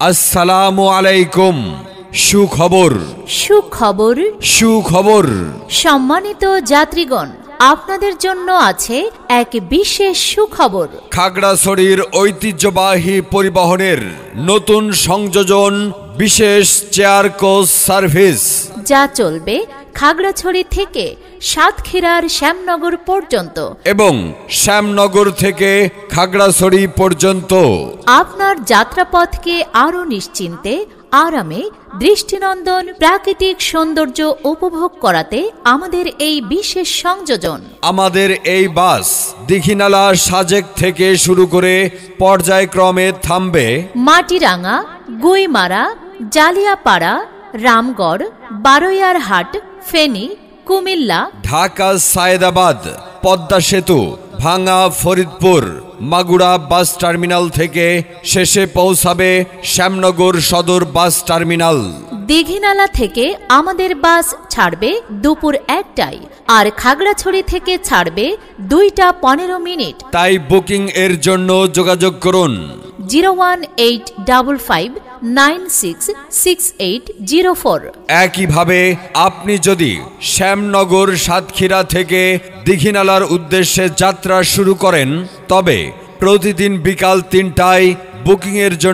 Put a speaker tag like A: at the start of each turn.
A: আসসালামু আলাইকুম। সুখবর
B: সুখবর
A: সুখবর
B: সম্মানিত যাত্রীগণ, আপনাদের জন্য আছে এক বিশেষ সুখবর।
A: খাগড়াছড়ির ঐতিহ্যবাহী পরিবহনের নতুন সংযোজন বিশেষ চেয়ার কোচ সার্ভিস,
B: যা চলবে খাগড়াছড়ি থেকে সাতক্ষীরার শ্যামনগর পর্যন্ত
A: এবং শ্যামনগর থেকে খাগড়াছড়ি পর্যন্ত
B: আপনার যাত্রাপথকে আরও নিশ্চিন্তে, আরামে, দৃষ্টিনন্দন প্রাকৃতিক সৌন্দর্য উপভোগ করাতে আমাদের এই বিশেষ সংযোজন।
A: আমাদের এই বাস দীঘিনালা সাজেক থেকে শুরু করে পর্যায়ক্রমে থামবে
B: মাটিরাঙ্গা, গুইমারা, জালিয়াপাড়া, রামগড়, বারৈয়ারহাট, ফেনী, কুমিল্লা,
A: ঢাকা, সায়েদাবাদ, পদ্মা সেতু, ভাঙ্গা, ফরিদপুর, মাগুরা বাস টার্মিনাল থেকে শেষে পৌঁছাবে শ্যামনগর সদর বাস টার্মিনাল।
B: দীঘিনালা থেকে আমাদের বাস ছাড়বে দুপুর 1টায়, আর খাগড়াছড়ি থেকে ছাড়বে 2:15।
A: তাই বুকিং এর জন্য যোগাযোগ করুন
B: 01855966804।
A: একইভাবে আপনি যদি শ্যামনগর সাতক্ষীরা থেকে দীঘিনালার উদ্দেশ্যে যাত্রা শুরু করেন, তবে প্রতিদিন বিকাল 3টায় বুকিং এর জন্য